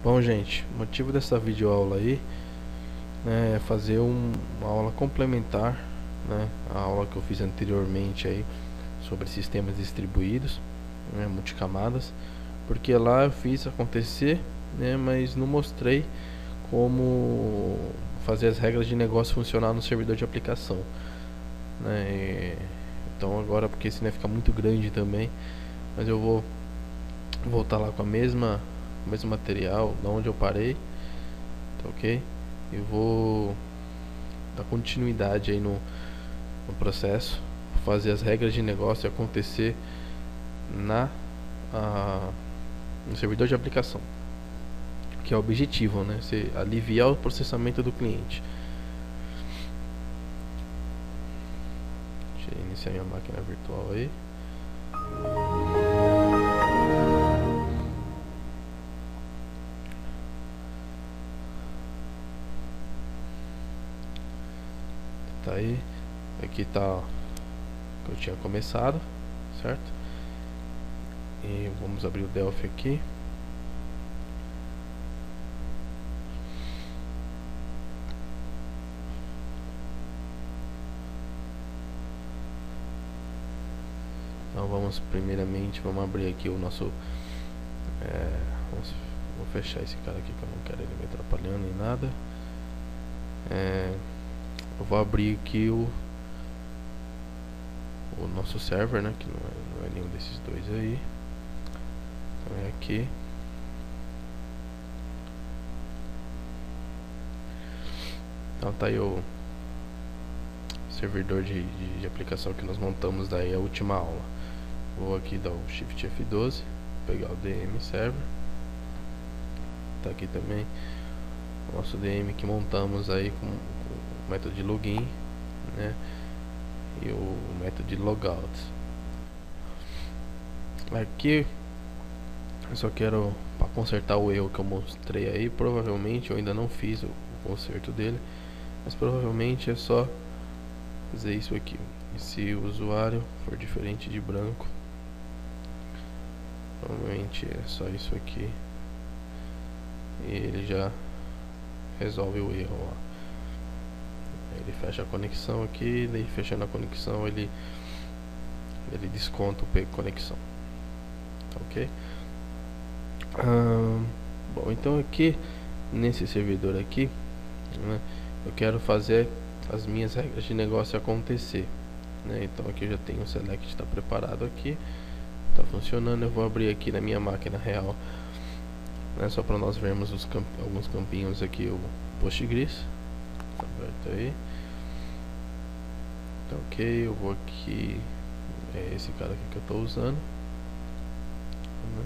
Bom, gente, o motivo dessa videoaula aí, né, é fazer uma aula complementar, né, a aula que eu fiz anteriormente aí sobre sistemas distribuídos, né, multicamadas, porque lá eu fiz acontecer, né, mas não mostrei como fazer as regras de negócio funcionar no servidor de aplicação, né. Então agora, porque senão vai ficar muito grande também, mas eu vou voltar lá com o mesmo material da onde eu parei, tá ok? E vou dar continuidade aí no processo, fazer as regras de negócio acontecer no servidor de aplicação, que é o objetivo, né? Você aliviar o processamento do cliente. Deixa eu iniciar minha máquina virtual aí. Tá aí. Aqui tá o que eu tinha começado, certo? E vamos abrir o Delphi aqui. Então vamos vamos abrir aqui o nosso vou fechar esse cara aqui que eu não quero ele me atrapalhando nem nada. Eu vou abrir aqui o nosso server, né, que não é nenhum desses dois aí. Então é aqui. Então tá aí o servidor de aplicação que nós montamos daí a última aula. Vou aqui dar o Shift F12, pegar o DM server. Tá aqui também o nosso DM que montamos aí com o método de login, né, e o método de logout. Aqui eu só quero para consertar o erro que eu mostrei aí. Provavelmente eu ainda não fiz o conserto dele, mas provavelmente é só fazer isso aqui. E se o usuário for diferente de branco, provavelmente é só isso aqui e ele já resolve o erro lá. Ele fecha a conexão aqui, daí fechando a conexão ele desconta o P conexão, ok? Bom, então aqui nesse servidor aqui, né, eu quero fazer as minhas regras de negócio acontecer, né? Então aqui eu já tenho o select, está preparado aqui, está funcionando. Eu vou abrir aqui na minha máquina real, né, só para nós vermos alguns campinhos aqui, o Postgres, tá aberto aí, tá ok. Eu vou aqui, é esse cara aqui que eu estou usando, né?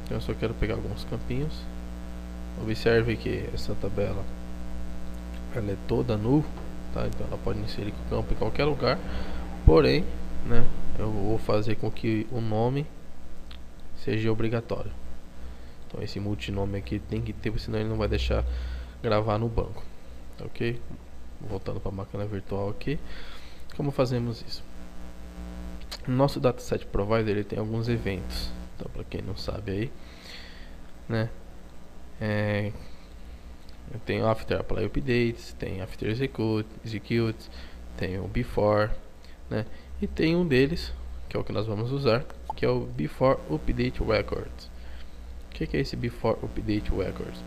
Então eu só quero pegar alguns campinhos. Observe que essa tabela ela é toda null, tá? Então ela pode inserir o campo em qualquer lugar, porém, né, eu vou fazer com que o nome seja obrigatório. Então esse multinome aqui tem que ter, senão ele não vai deixar gravar no banco, tá ok? Voltando para a máquina virtual aqui, como fazemos isso? No nosso dataset provider ele tem alguns eventos. Então para quem não sabe aí, né, eu tenho after apply updates, tem after execute, tem o before, né, e tem um deles que é o que nós vamos usar, que é o before update records. O que é esse before update records?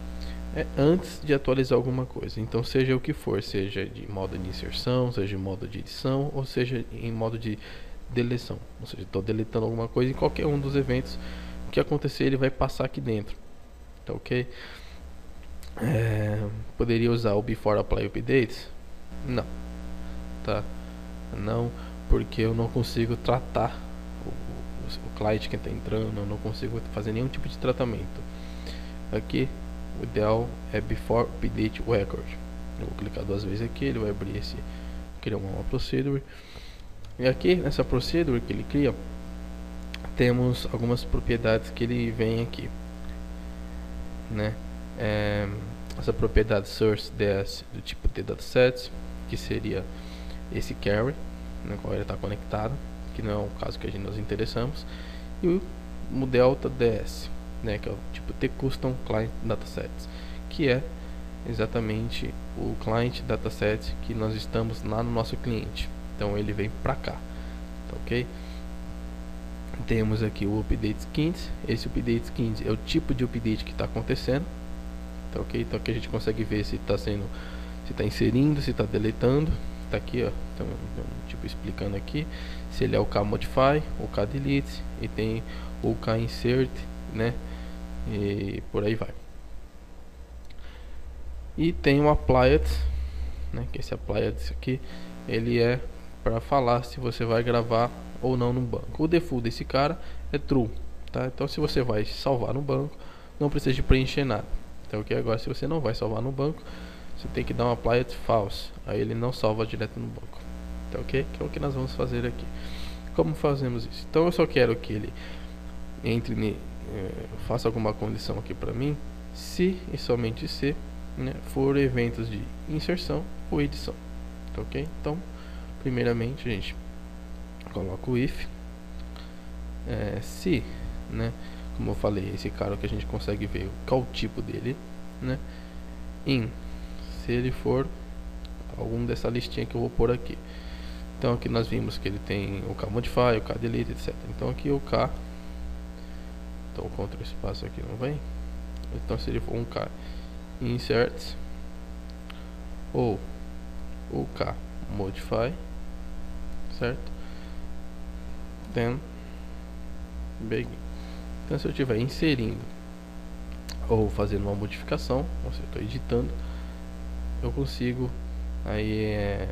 É antes de atualizar alguma coisa. Então seja o que for, seja de modo de inserção, seja de modo de edição, ou seja em modo de deleção, ou seja, estou deletando alguma coisa, em qualquer um dos eventos que acontecer ele vai passar aqui dentro, tá ok? Poderia usar o before apply updates? Não, tá? Não, porque eu não consigo tratar o client que está entrando, eu não consigo fazer nenhum tipo de tratamento. Aqui o ideal é before update record. Eu vou clicar duas vezes aqui, ele vai abrir criar uma procedure. E aqui nessa procedure que ele cria, temos algumas propriedades que ele vem aqui, né? Essa propriedade source DS do tipo de datasets, que seria esse carry, no qual ele está conectado, que não é o caso que nós interessamos, e o delta DS. né, que é o tipo T Custom Client Datasets, que é exatamente o client dataset que nós estamos lá no nosso cliente. Então ele vem para cá, tá ok? Temos aqui o update skins. Esse update skins é o tipo de update que está acontecendo, tá ok? Então aqui a gente consegue ver se está sendo, se está inserindo, se está deletando. Tá aqui, ó, então, tipo explicando aqui se ele é o K modify, o K delete e tem o K insert, né? E por aí vai. E tem o applied, né? Que esse applied aqui ele é para falar se você vai gravar ou não no banco. O default desse cara é true, tá? Então se você vai salvar no banco, não precisa de preencher nada. Então ok, agora se você não vai salvar no banco, você tem que dar um applied false, aí ele não salva direto no banco, tá ok? Que é o que nós vamos fazer aqui. Como fazemos isso? Então eu só quero que ele entre, faça alguma condição aqui para mim, se e somente se, né, for eventos de inserção ou edição, tá ok? Então primeiramente a gente coloca o if, se, né, como eu falei, esse cara que a gente consegue ver qual o tipo dele, né, in, se ele for algum dessa listinha que eu vou pôr aqui. Então aqui nós vimos que ele tem o K modify, o K delete, etc. Então aqui o K, então o Ctrl espaço aqui não vem. Então se ele for um K insert ou o K modify, certo? Then begin. Então se eu estiver inserindo ou fazendo uma modificação, ou se eu estou editando, eu consigo aí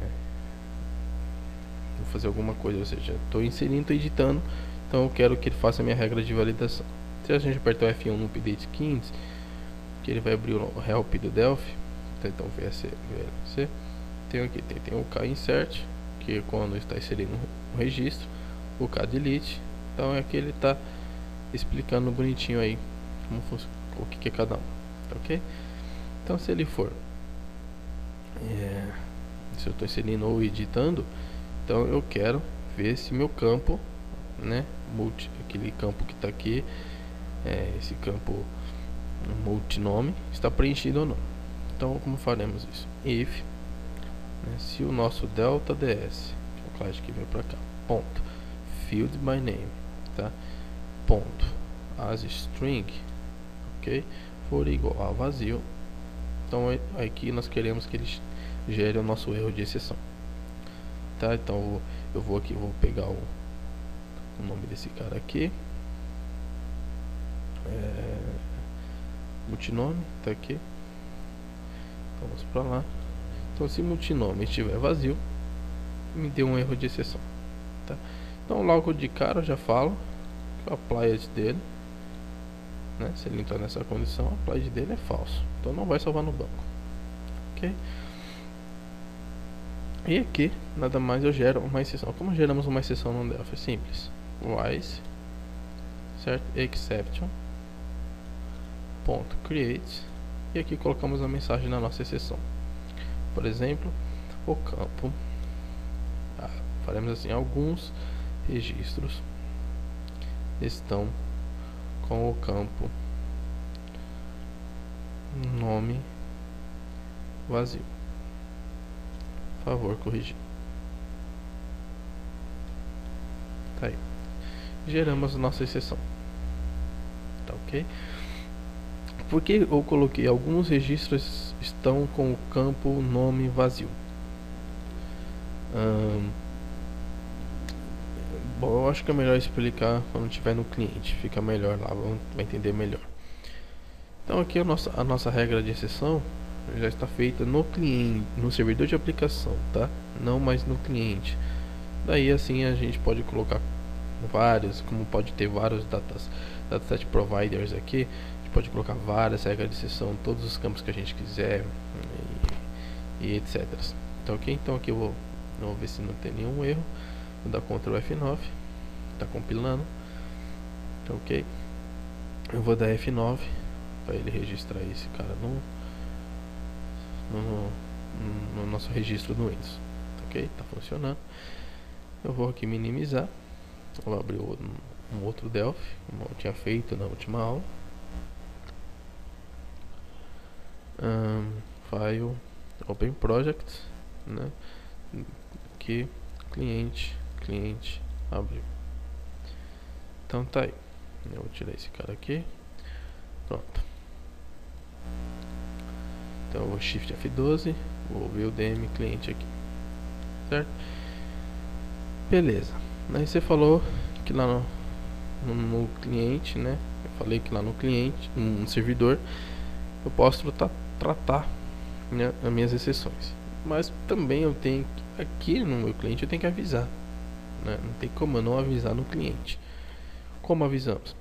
vou fazer alguma coisa, ou seja, estou inserindo, estou editando, então eu quero que ele faça a minha regra de validação. Se a gente apertar o F1 no update skins, que ele vai abrir o help do Delphi, então VLC, tem aqui, tem o K insert, que é quando está inserindo um registro, o K delete, então é que ele está explicando bonitinho aí como funciona, o que é cada um, tá ok? Então se ele for se eu estou inserindo ou editando, então eu quero ver se meu campo, né, aquele campo que está aqui, esse campo multinome está preenchido ou não. Então como faremos isso? If, né, se o nosso delta ds, que é o classe que vem para cá, ponto field by name, tá, ponto as string, ok, for igual a vazio, então aqui nós queremos que ele gere o nosso erro de exceção, tá? Então eu vou aqui, vou pegar o nome desse cara aqui, multinome, tá aqui, vamos para lá. Então se multinome estiver vazio, me deu um erro de exceção, tá? Então logo de cara eu já falo que o applied dele, né, se ele entrar nessa condição, o applied dele é falso, então não vai salvar no banco, ok? E aqui nada mais eu gero uma exceção. Como geramos uma exceção no Delphi? É simples, wise, certo, exception ponto create, e aqui colocamos a mensagem na nossa exceção. Por exemplo, o campo, faremos assim: alguns registros estão com o campo nome vazio, favor corrigir. Tá aí, geramos nossa exceção, tá ok? Porque eu coloquei alguns registros estão com o campo nome vazio. Bom, eu acho que é melhor explicar quando estiver no cliente, fica melhor lá, vai entender melhor. Então aqui a nossa regra de exceção já está feita no cliente, no servidor de aplicação, tá? Não mais no cliente. Daí assim a gente pode colocar vários, como pode ter vários dataset providers aqui, a gente pode colocar várias regras de exceção, todos os campos que a gente quiser e etc. Então, ok? Então aqui eu vou ver se não tem nenhum erro. Vou dar Ctrl F9, tá compilando, tá ok? Eu vou dar F9 para ele registrar esse cara no nosso registro do Windows, ok? Tá funcionando. Eu vou aqui minimizar, vou abrir um outro Delphi, como eu tinha feito na última aula, File Open Project, né? Aqui cliente abrir. Então tá aí. Eu vou tirar esse cara aqui. Pronto. Então eu vou Shift F12, vou ver o DM cliente aqui, certo? Beleza. Aí você falou que lá no cliente, né? Eu falei que lá no cliente, no servidor, eu posso tratar, né, as minhas exceções. Mas também eu tenho que, aqui no meu cliente eu tenho que avisar, né? Não tem como eu não avisar no cliente. Como avisamos?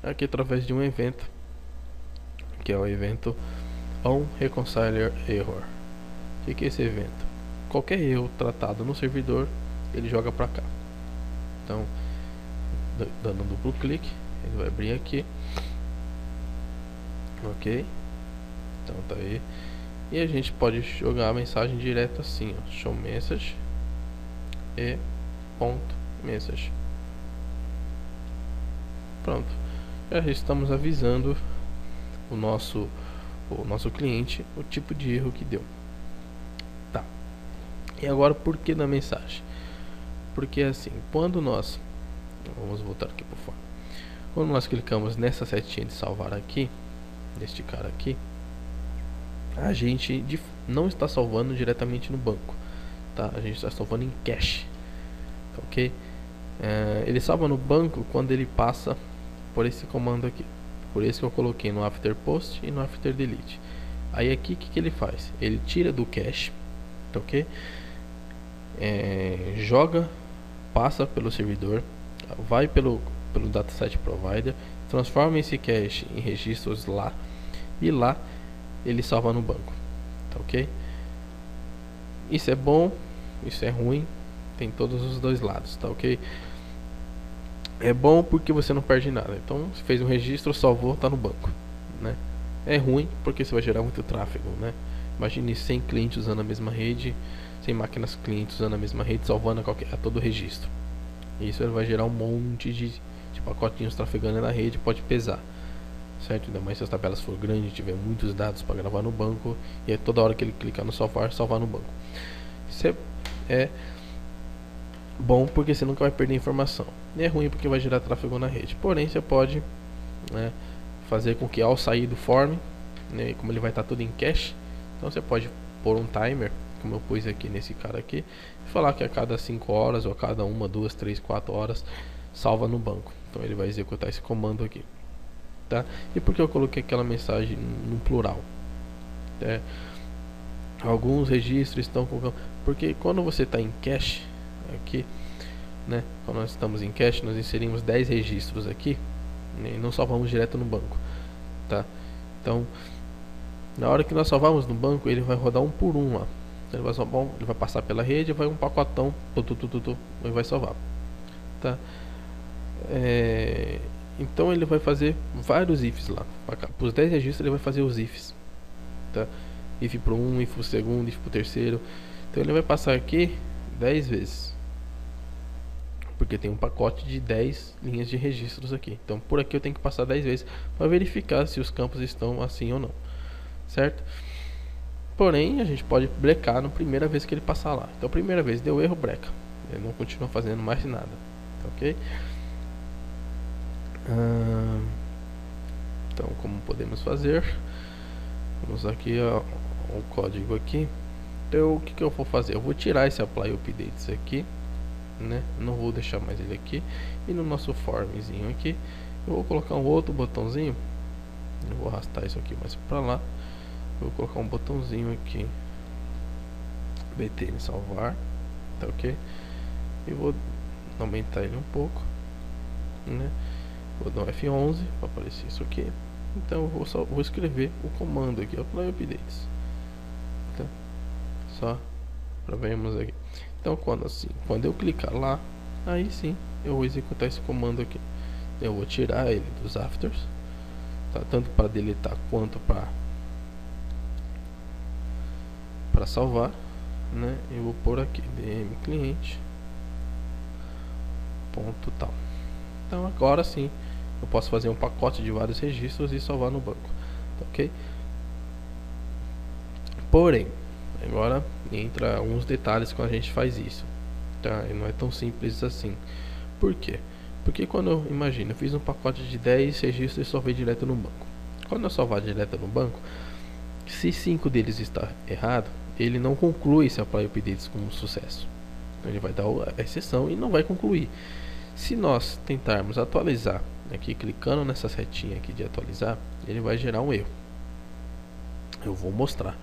Aqui através de um evento, que é o evento onReconcilerError. O que é esse evento? Qualquer erro tratado no servidor, ele joga para cá. Então, dando um duplo clique, ele vai abrir aqui. Ok? Então tá aí. E a gente pode jogar a mensagem direto assim, ó, show message e ponto message. Pronto. Já estamos avisando o nosso cliente o tipo de erro que deu. Tá. E agora por que da mensagem? Porque assim, quando nós vamos voltar aqui por fora. Quando nós clicamos nessa setinha de salvar aqui, neste cara aqui, a gente não está salvando diretamente no banco, tá? A gente está salvando em cache, tá, ok? Ele salva no banco quando ele passa por esse comando aqui. Por isso que eu coloquei no after post e no after delete. Aí aqui o que ele faz? Ele tira do cache, tá, ok? Joga, passa pelo servidor, vai pelo dataset provider, transforma esse cache em registros lá, e lá ele salva no banco, tá, ok? Isso é bom, isso é ruim, tem todos os dois lados, tá, ok? É bom porque você não perde nada. Então, você fez um registro, salvou, tá no banco, né? É ruim porque você vai gerar muito tráfego, né? Imagine 100 clientes usando a mesma rede, 100 máquinas clientes usando a mesma rede, salvando a todo registro. E isso vai gerar um monte de pacotinhos trafegando na rede, pode pesar, certo? Ainda mais se as tabelas for grandes, tiver muitos dados para gravar no banco, e é toda hora que ele clicar no salvar no banco. Isso é bom porque você nunca vai perder informação. E é ruim porque vai gerar tráfego na rede. Porém, você pode, né, fazer com que ao sair do form, né, como ele vai estar tudo em cache, então você pode pôr um timer, como eu pus aqui nesse cara aqui, e falar que a cada 5 horas ou a cada 1, 2, 3, 4 horas salva no banco. Então ele vai executar esse comando aqui, tá? E por que eu coloquei aquela mensagem no plural? Alguns registros estão com... Porque quando você está em cache aqui, né, quando nós estamos em cache, nós inserimos 10 registros aqui, né, e não salvamos direto no banco, tá? Então, na hora que nós salvamos no banco, ele vai rodar um por um lá. Ele vai passar pela rede, vai um pacotão, e vai salvar, tá? Então ele vai fazer vários ifs lá. Para os 10 registros ele vai fazer os ifs, tá? If pro 1, if pro segundo, if pro terceiro. Então ele vai passar aqui 10 vezes, porque tem um pacote de 10 linhas de registros aqui. Então por aqui eu tenho que passar 10 vezes para verificar se os campos estão assim ou não, certo? Porém a gente pode brecar na primeira vez que ele passar lá. Então primeira vez deu erro, breca. Ele não continua fazendo mais nada, ok? Então como podemos fazer? Vamos aqui o código aqui. Então o que eu vou fazer? Eu vou tirar esse apply updates aqui, né? Não vou deixar mais ele aqui. E no nosso formzinho aqui eu vou colocar um outro botãozinho. Eu vou arrastar isso aqui mais para lá. Eu vou colocar um botãozinho aqui, btn salvar, tá, ok? E vou aumentar ele um pouco, né? Vou dar um F11 para aparecer isso aqui. Então eu vou escrever o comando aqui, apply updates, tá? Só para vermos aqui. Então quando eu clicar lá, aí sim eu vou executar esse comando aqui. Eu vou tirar ele dos afters, tá? Tanto para deletar quanto para salvar, né? Eu vou pôr aqui dm cliente ponto tal. Então agora sim eu posso fazer um pacote de vários registros e salvar no banco, tá, ok? Porém, agora entra uns detalhes quando a gente faz isso, tá? E não é tão simples assim. Por quê? Porque quando eu fiz um pacote de 10 registros e salvei direto no banco. Quando eu salvar direto no banco, se 5 deles está errado, ele não conclui esse apply updates como sucesso. Ele vai dar a exceção e não vai concluir. Se nós tentarmos atualizar aqui, clicando nessa setinha aqui de atualizar, ele vai gerar um erro. Eu vou mostrar,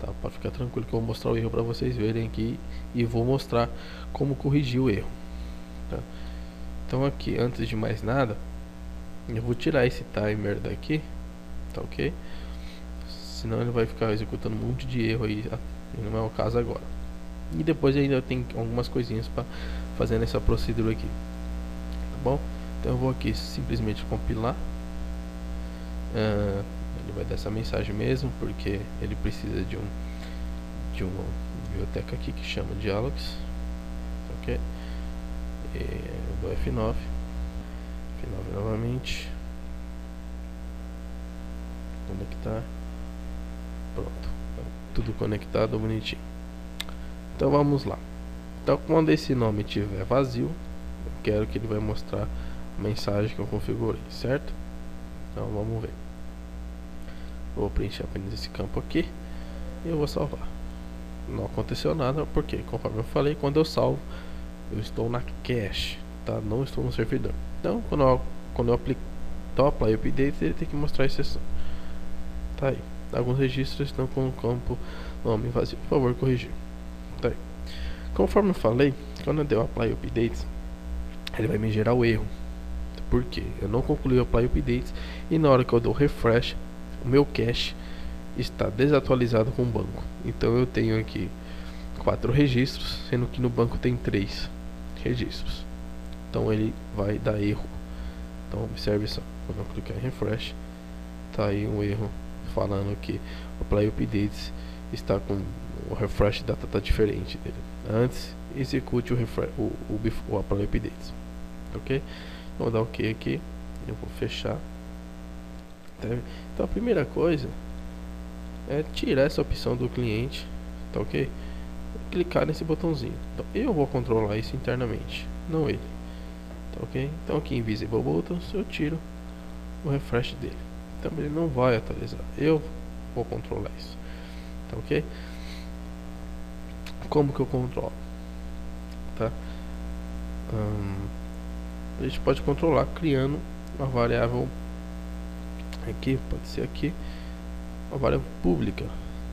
tá? Pode ficar tranquilo que eu vou mostrar o erro para vocês verem aqui e vou mostrar como corrigir o erro, tá? Então aqui, antes de mais nada, eu vou tirar esse timer daqui, tá ok? Senão ele vai ficar executando um monte de erro aí, e não é o caso agora. E depois ainda tem algumas coisinhas para fazer nessa procedura aqui, tá bom? Então eu vou aqui simplesmente compilar. Ele vai dar essa mensagem mesmo, porque ele precisa de uma biblioteca aqui que chama dialogs, ok? Do F9 novamente, conectar, pronto, tudo conectado bonitinho. Então vamos lá. Então quando esse nome estiver vazio, eu quero que ele vai mostrar a mensagem que eu configurei, certo? Então vamos ver. Vou preencher apenas esse campo aqui e eu vou salvar. Não aconteceu nada porque, conforme eu falei, quando eu salvo eu estou na cache, tá? Não estou no servidor. Então quando eu aplico o apply update, ele tem que mostrar a exceção. Tá aí. Alguns registros estão com o campo nome vazio. Por favor, corrigir. Tá aí. Conforme eu falei, quando eu der o apply updates, ele vai me gerar o erro. Por quê? Eu não concluí o apply updates e na hora que eu dou refresh, o meu cache está desatualizado com o banco. Então eu tenho aqui 4 registros, sendo que no banco tem 3 registros. Então ele vai dar erro. Então observe só, quando eu clicar em refresh, tá aí um erro falando que o apply updates está com o refresh data tá diferente dele. Antes execute o apply updates, ok? Vou dar ok aqui, eu vou fechar. Então a primeira coisa é tirar essa opção do cliente, tá ok? Clicar nesse botãozinho. Então eu vou controlar isso internamente, não ele, tá ok? Então aqui em Visible Buttons eu tiro o refresh dele. Então ele não vai atualizar, eu vou controlar isso, tá ok? Como que eu controlo? Tá? A gente pode controlar criando uma variável aqui, pode ser aqui uma variável pública,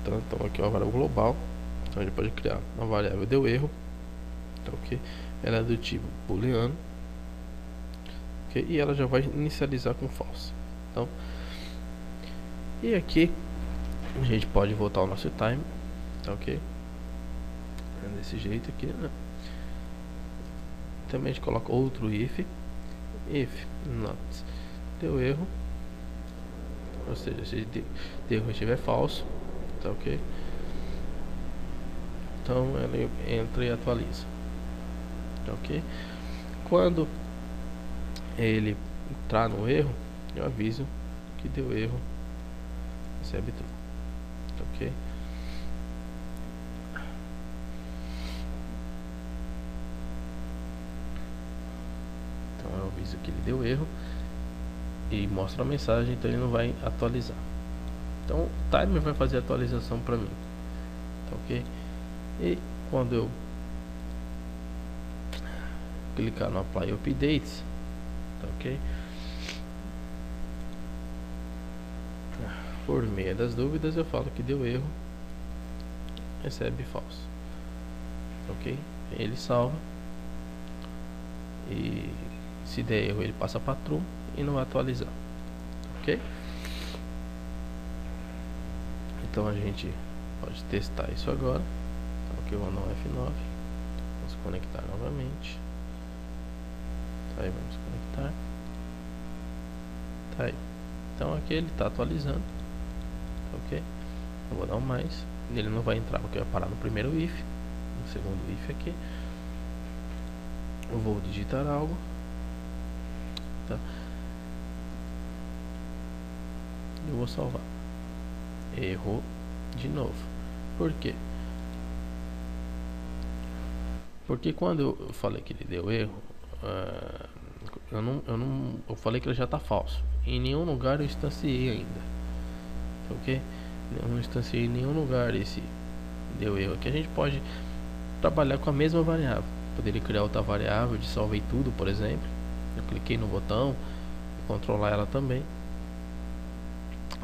tá? Então aqui é uma variável global, então a gente pode criar uma variável deu erro, tá ok? Ela é do tipo booleano, ok? E ela já vai inicializar com false. Então, e aqui a gente pode voltar ao nosso time, tá ok? Desse jeito aqui, né? Também a gente coloca outro if not deu erro, ou seja, se deu erro estiver falso, tá ok? Então ele entra e atualiza, tá ok? Quando ele entrar no erro, eu aviso que deu erro, recebe tudo, tá ok? Então eu aviso que ele deu erro e mostra a mensagem, então ele não vai atualizar. Então o timer vai fazer a atualização para mim, tá ok? E quando eu clicar no apply updates, tá ok? Por meio das dúvidas eu falo que deu erro, recebe falso, ok? Ele salva e se der erro ele passa para true e não vai atualizar, ok? Então a gente pode testar isso agora, ok? Vou no F9, vamos conectar novamente, tá aí, vamos conectar, tá aí. Então aqui ele está atualizando, ok? Eu vou dar um mais, ele não vai entrar porque vai parar no primeiro if, no segundo if aqui. Eu vou digitar algo, tá? Eu vou salvar. Errou de novo. Por quê? Porque quando eu falei que ele deu erro, eu falei que ele já está falso. Em nenhum lugar eu instanciei ainda, ok? Eu não instanciei em nenhum lugar esse deu erro. Aqui a gente pode trabalhar com a mesma variável. Poderia criar outra variável de salvei tudo, por exemplo. Eu cliquei no botão e controlar ela também.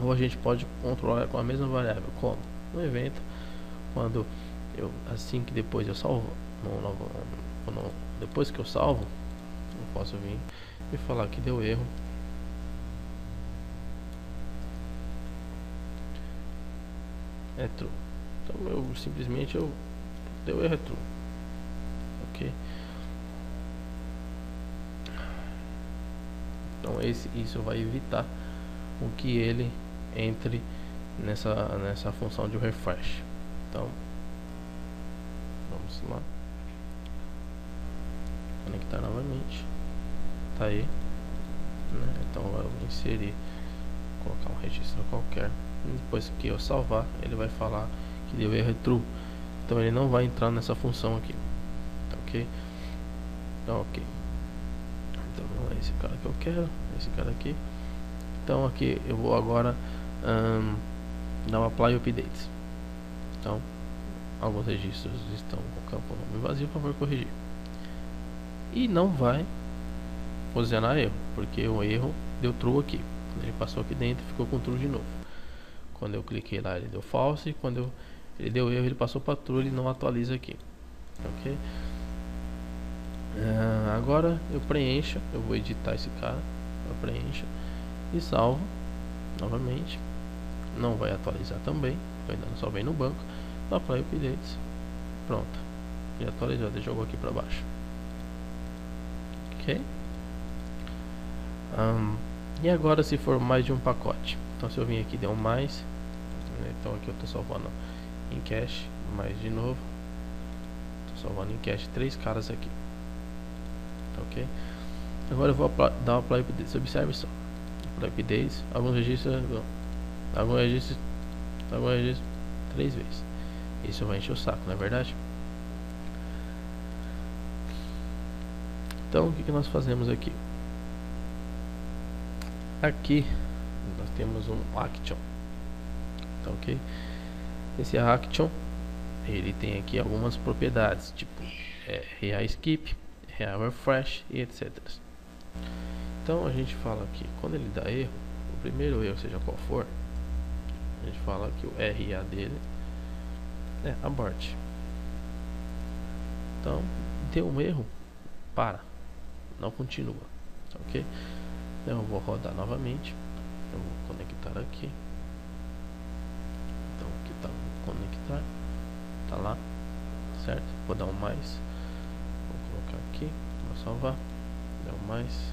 Ou a gente pode controlar com a mesma variável, como no evento, quando eu assim que depois eu salvo, depois que eu salvo, eu posso vir e falar que deu erro. É true. Então eu simplesmente deu erro, é true. Ok. Então isso vai evitar o que ele entre nessa função de refresh. Então vamos lá, conectar novamente, tá aí, né? Então eu vou inserir, colocar um registro qualquer, e depois que eu salvar ele vai falar que deu erro, é true. Então ele não vai entrar nessa função aqui, ok? Ok, então é esse cara que eu quero, esse cara aqui. Então aqui eu vou agora dar um apply updates. Então alguns registros estão com o campo nome vazio, por favor corrigir. E não vai posicionar erro, porque o erro deu true aqui. Ele passou aqui dentro e ficou com true de novo. Quando eu cliquei lá ele deu false, e quando ele deu erro ele passou para true, ele não atualiza aqui, ok? Agora eu preencho, eu vou editar esse cara, eu preencho e salvo novamente. Não vai atualizar também, eu ainda não salvei no banco. Apply updates, pronto, e atualizou, ele jogou aqui para baixo, ok? E agora se for mais de um pacote, então se eu vim aqui deu mais, então aqui eu estou salvando em cache, mais de novo, estou salvando em cache 3 caras aqui, ok? Agora eu vou dar o apply updates, observe só, apply updates, alguns registros 3 vezes, isso vai encher o saco, não é verdade? Então o que nós fazemos aqui? Aqui nós temos um action, tá, ok? Esse action ele tem aqui algumas propriedades, tipo real skip, real refresh e etc. Então a gente fala aqui, quando ele dá erro, o primeiro erro, seja qual for, a gente fala que o RA dele é abort. Então deu um erro, para, não continua, tá, ok? Então eu vou rodar novamente, eu vou conectar aqui, então aqui tá conectar, tá lá, certo? Vou dar um mais, vou colocar aqui, vou salvar, dá um mais,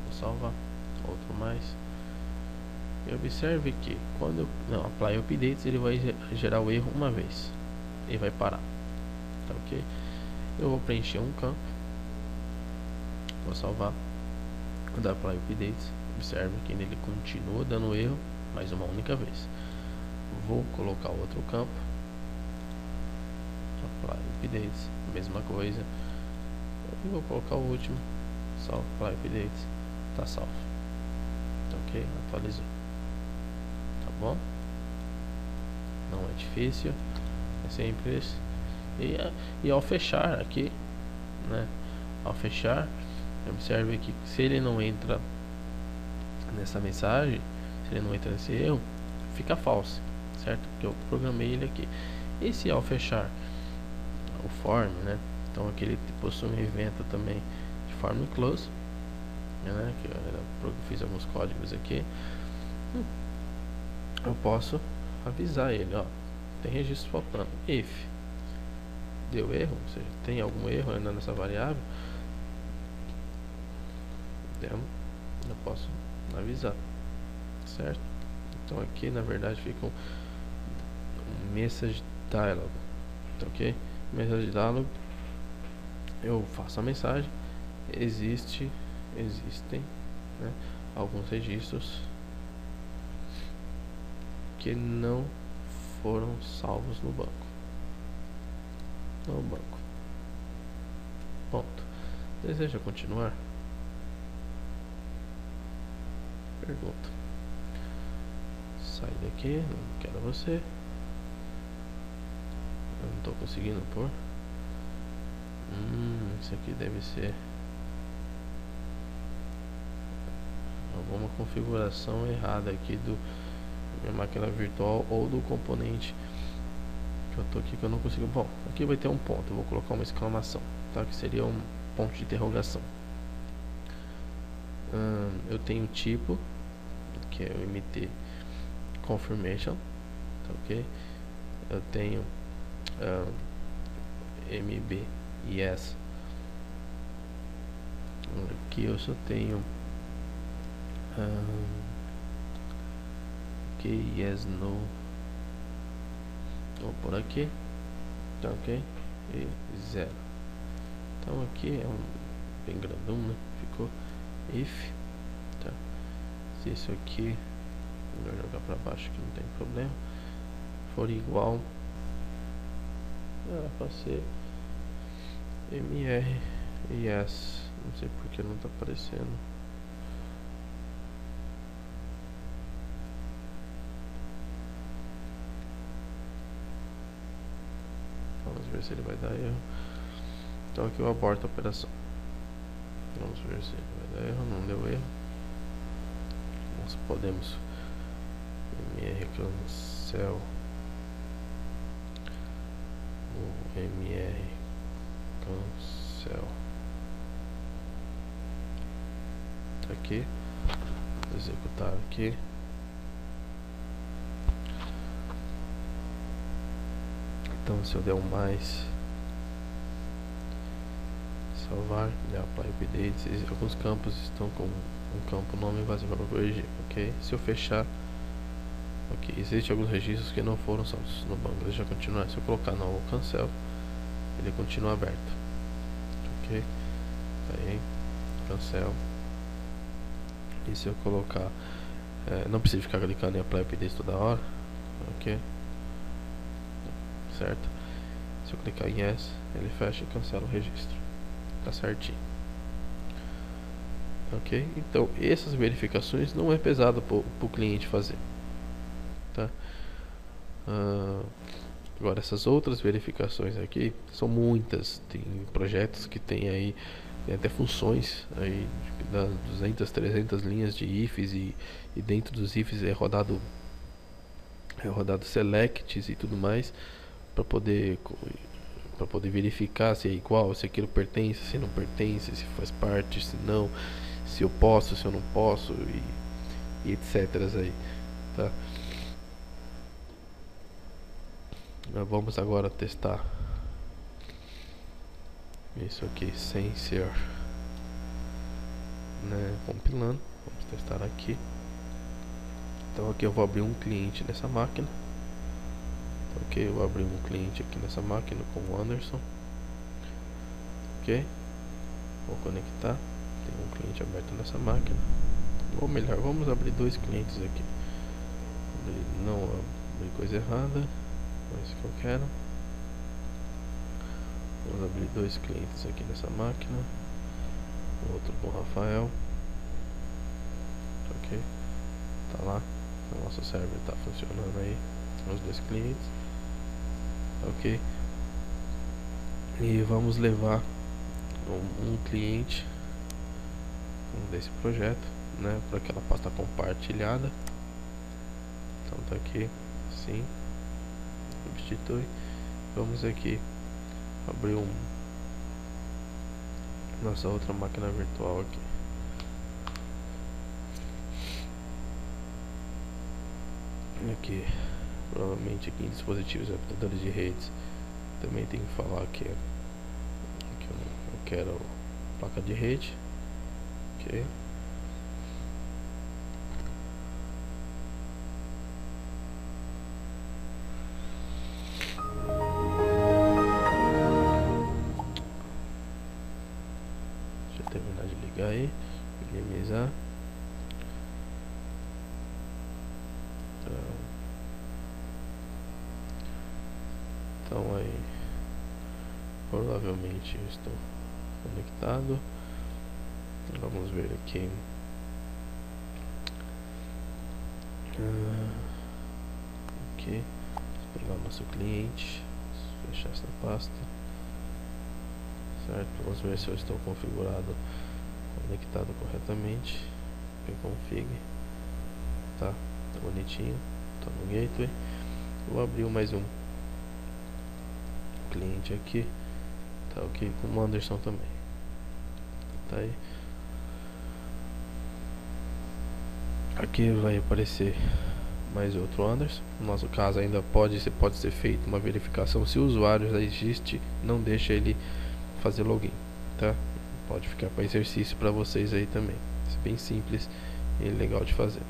vou salvar, outro mais, e observe que quando eu apply updates ele vai gerar o erro uma vez e vai parar, tá, ok? Eu vou preencher um campo, vou salvar, vou dar apply updates, observe que ele continua dando erro mais uma única vez. Vou colocar outro campo, apply updates, mesma coisa, e vou colocar o último, salvo, apply updates, tá salvo, tá, ok? Atualizou, tá bom? Não é difícil, é simples. E ao fechar aqui, né, ao fechar, observe que se ele não entra nessa mensagem, se ele não entra nesse erro, fica false, certo? Porque eu programei ele aqui. E se ao fechar o form, né, então aqui ele possui um evento também de form close, né, que eu fiz alguns códigos aqui, eu posso avisar ele, ó, tem registro faltando, if deu erro, ou seja, tem algum erro ainda nessa variável, eu posso avisar, certo? Então aqui na verdade fica um message dialog, ok? Message dialog, eu faço a mensagem, existem, né, alguns registros que não foram salvos no banco. Ponto. Deseja continuar? Pergunta. Sai daqui, não quero você. Eu não estou conseguindo pôr. Isso aqui deve ser alguma configuração errada aqui do minha máquina virtual ou do componente que eu tô aqui que eu não consigo. Bom, aqui vai ter um ponto, eu vou colocar uma exclamação, tá? Que seria um ponto de interrogação. Eu tenho tipo que é o MT confirmation, tá, ok? Eu tenho MB yes. Aqui eu só tenho ok, yes, no. Vou por aqui, tá, ok? E 0. Então aqui é um bem grandão, né? Ficou if, tá? Se isso aqui, vou jogar para baixo que não tem problema, for igual, era para ser mr yes. Não sei porque não tá aparecendo. Vamos ver se ele vai dar erro. Então aqui eu aborto a operação. Vamos ver se ele vai dar erro. Não deu erro. Nós podemos mr cancel o mr cancel tá aqui. Vou executar aqui. Então se eu der um mais, salvar, apply updates, alguns campos estão com um campo nome vazio para corrigir, ok? Se eu fechar, ok, existem alguns registros que não foram salvos no banco, deixa eu continuar. Se eu colocar no cancel, ele continua aberto, ok? Aí, cancel. E se eu colocar, não precisa ficar clicando em apply updates toda hora, ok? Certo? Se eu clicar em yes, ele fecha e cancela o registro. Tá certinho. Ok? Então essas verificações não é pesado para o cliente fazer, tá? Agora essas outras verificações aqui são muitas. Tem projetos que tem aí, tem até funções aí das 200, 300 linhas de ifs e dentro dos ifs é rodado selects e tudo mais para poder verificar se é igual, se aquilo pertence, se não pertence, se faz parte, se não, se eu posso, se eu não posso e etc. aí, tá? Vamos agora testar isso aqui sem ser, né, compilando. Vamos testar aqui. Então aqui eu vou abrir um cliente nessa máquina. Ok, eu vou abrir um cliente aqui nessa máquina com o Anderson. Ok, vou conectar. Tem um cliente aberto nessa máquina. Ou melhor, vamos abrir dois clientes aqui. Não abrir coisa errada, não é isso que eu quero. Vamos abrir dois clientes aqui nessa máquina. Outro com o Rafael. Ok, tá lá. O nosso server está funcionando aí. Os dois clientes. Ok, e vamos levar um cliente desse projeto, né, para aquela pasta compartilhada. Então tá aqui, sim, substitui. Vamos aqui abrir nossa outra máquina virtual aqui. Aqui, provavelmente aqui em dispositivos e adaptadores de redes também tem que falar que eu quero placa de rede, ok? Deixa eu terminar de ligar aí, minimizar. Provavelmente eu estou conectado. Vamos ver aqui. Aqui, vou pegar o nosso cliente, fechar essa pasta, certo? Vamos ver se eu estou configurado, conectado corretamente. Config, tá bonitinho, tá no gateway. Vou abrir mais um cliente aqui, tá ok, com o Anderson também, tá aí. Aqui vai aparecer mais outro Anderson. No nosso caso ainda pode ser feita uma verificação se o usuário já existe, não deixa ele fazer login, tá? Pode ficar para exercício para vocês aí também. Isso é bem simples e legal de fazer.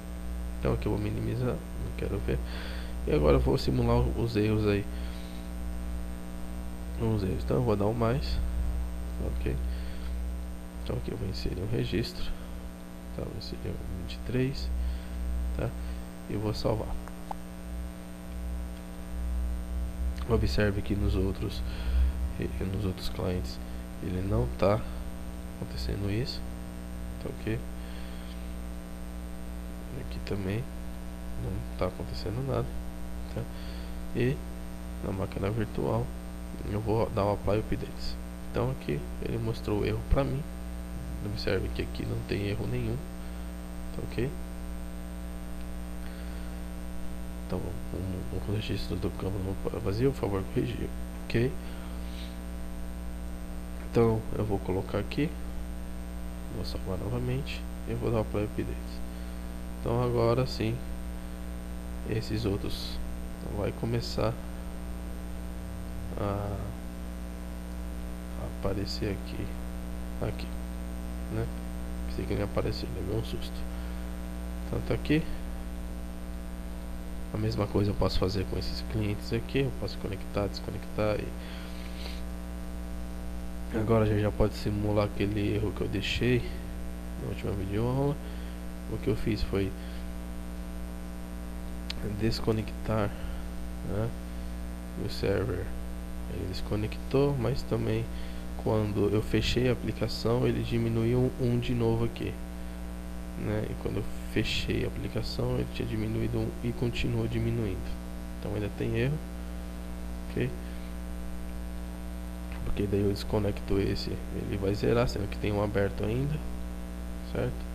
Então aqui eu vou minimizar, não quero ver. E agora eu vou simular os erros aí. Então eu vou dar um mais, ok. Então aqui eu vou inserir um registro, tá? Vou inserir um 23, tá? E vou salvar. Observe que nos outros clientes ele não está acontecendo isso, tá ok? Aqui também não está acontecendo nada, tá? E na máquina virtual eu vou dar um apply updates. Então aqui ele mostrou o erro para mim. Observe que aqui não tem erro nenhum, tá ok? Então o registro do campo vazio, por favor, corrigir, ok? Então eu vou colocar aqui, vou salvar novamente e vou dar apply updates. Então agora sim, esses outros vai começar a aparecer aqui, né? Pensei que não ia aparecer, levei um susto. Então tá aqui. A mesma coisa eu posso fazer com esses clientes aqui. Eu posso conectar, desconectar e agora a gente já pode simular aquele erro que eu deixei na última videoaula. O que eu fiz foi desconectar, né? O server ele desconectou, mas também quando eu fechei a aplicação ele diminuiu um de novo aqui, né? E quando eu fechei a aplicação ele tinha diminuído e continua diminuindo. Então ainda tem erro, ok? Porque daí eu desconecto esse, ele vai zerar, sendo que tem um aberto ainda, certo?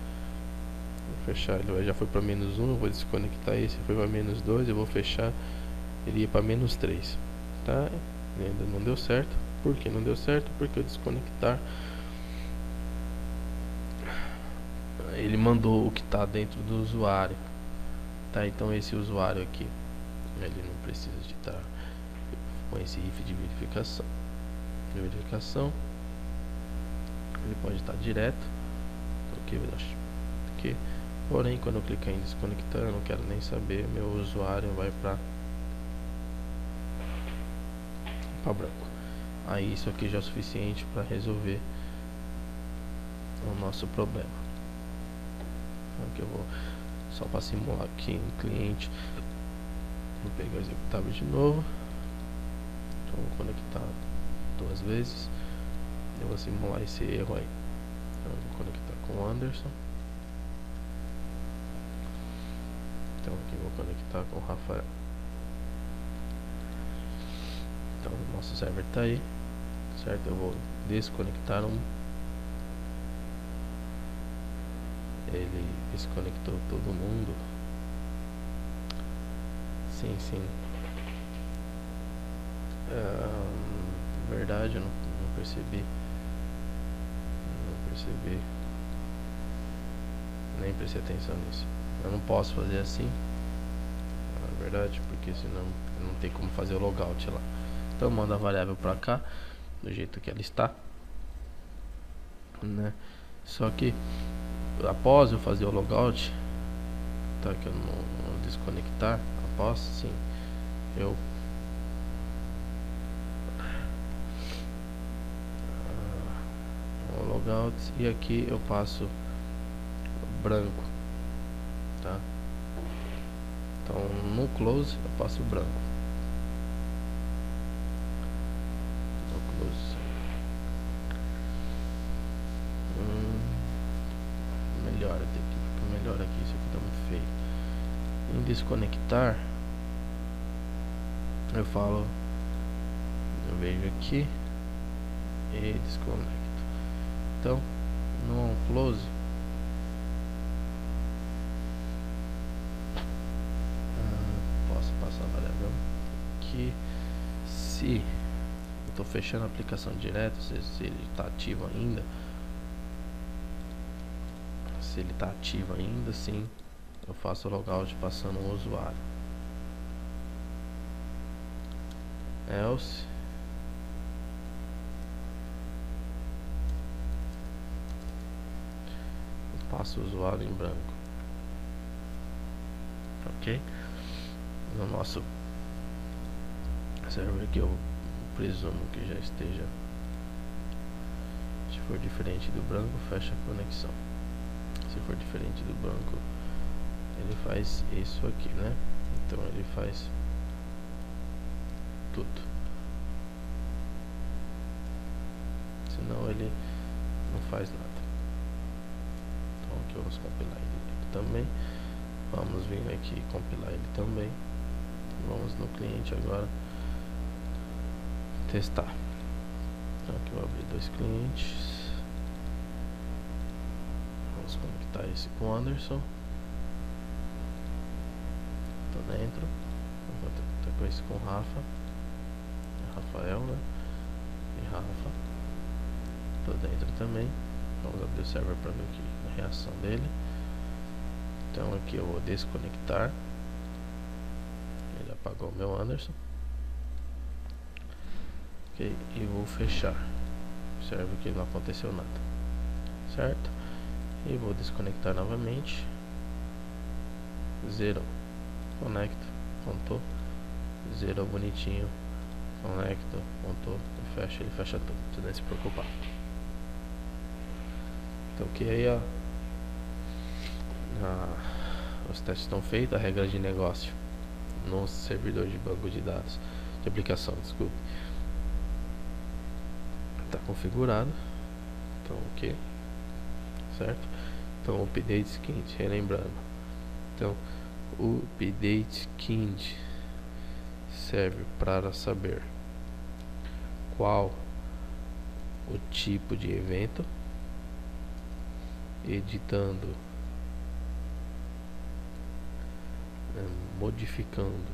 Vou fechar, ele já foi para -1, eu vou desconectar esse, foi para -2, eu vou fechar, ele ia para -3, tá? Ainda não deu certo. Por que não deu certo? Porque eu desconectar ele mandou o que está dentro do usuário, tá? Então esse usuário aqui ele não precisa de estar com esse if de verificação. Ele pode estar direto, ok, porém quando eu clicar em desconectar eu não quero nem saber, meu usuário vai para branco. Aí isso aqui já é o suficiente para resolver o nosso problema. Aqui eu vou só para simular aqui um cliente. Vou pegar o executável de novo. Então vou conectar 2 vezes. Eu vou simular esse erro aí. Então eu vou conectar com o Anderson. Então aqui eu vou conectar com o Rafael. Então o nosso server está aí, certo? Eu vou desconectar um. Ele desconectou todo mundo. Sim. Verdade, eu não percebi. Nem prestei atenção nisso. Eu não posso fazer assim, na verdade, porque senão não tem como fazer o logout lá. Então manda a variável para cá do jeito que ela está, né? Só que após eu fazer o logout, tá, que eu não desconectar, após sim eu o logout, e aqui eu passo branco, tá? Então no close eu passo branco, no close Em desconectar, eu falo, eu vejo aqui e desconecto. Então no on close, posso passar a variável que se eu estou fechando a aplicação direto, se ele está ativo ainda, se ele está ativo ainda, sim, eu faço logout passando o usuário. Else eu passo o usuário em branco. Ok? No nosso server que eu presumo que já esteja, se for diferente do branco, fecha a conexão. Se for diferente do branco, ele faz isso aqui, né? Então ele faz tudo, senão ele não faz nada. Então aqui vamos compilar ele também, vamos vir aqui compilar ele também. Vamos no cliente agora testar. Então aqui eu vou abrir dois clientes, vamos conectar esse com o Anderson. Tô dentro, vou conectar esse com o Rafa, Rafael, né? E Rafa, tô dentro também. Vamos abrir o server para ver aqui a reação dele. Então aqui eu vou desconectar, ele apagou o meu Anderson. Ok, e vou fechar. Observe que não aconteceu nada, certo? E vou desconectar novamente. Zero, conecto, contou. Zero, bonitinho, conecto, contou e fecha. Ele fecha tudo, não precisa nem se preocupar. Então que aí os testes estão feitos. A regra de negócio no servidor de banco de dados, de aplicação, desculpe, está configurado. Então ok, certo? Então o update skind, relembrando, então o update skind serve para saber qual o tipo de evento, editando, modificando,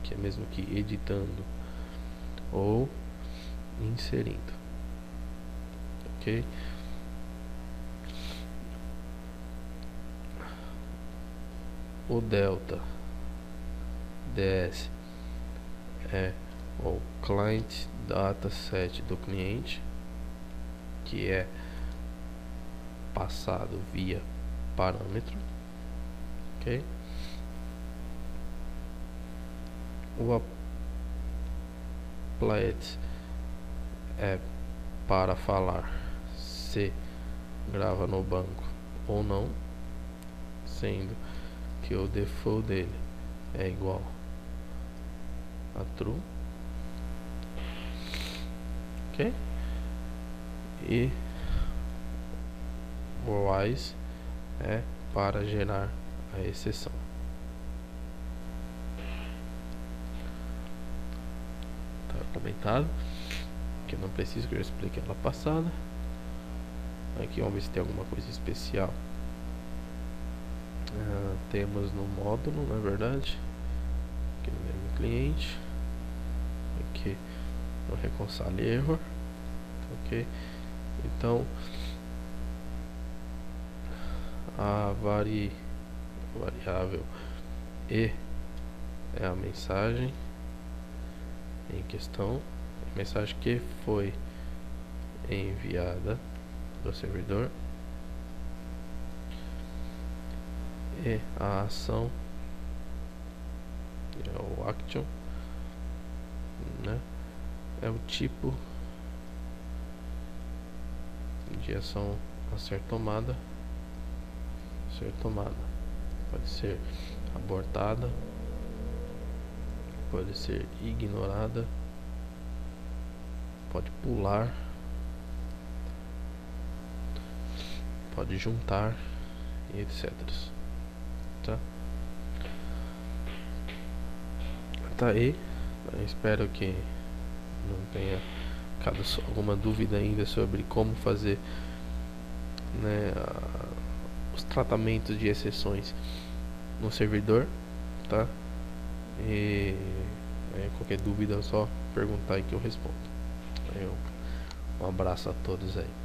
que é mesmo que editando, ou inserindo. Ok? O delta ds é o client dataset do cliente, que é passado via parâmetro. Ok? O applet é para falar se grava no banco ou não, sendo que o default dele é igual a true. Ok? E o wise é para gerar a exceção. Tá comentado, que eu não preciso que eu explique ela passada. Aqui vamos ver se tem alguma coisa especial. Temos no módulo, na verdade, aqui no mesmo cliente, aqui no reconcile error. Ok, então a variável e é a mensagem em questão, a mensagem que foi enviada do servidor, e a ação é o action, né? É o tipo de ação a ser tomada. Pode ser abortada, pode ser ignorada, pode pular, pode juntar e etc. Tá? tá aí. Eu espero que não tenha ficado alguma dúvida ainda sobre como fazer, né, os tratamentos de exceções no servidor, tá? E qualquer dúvida é só perguntar aí que eu respondo. Um abraço a todos aí.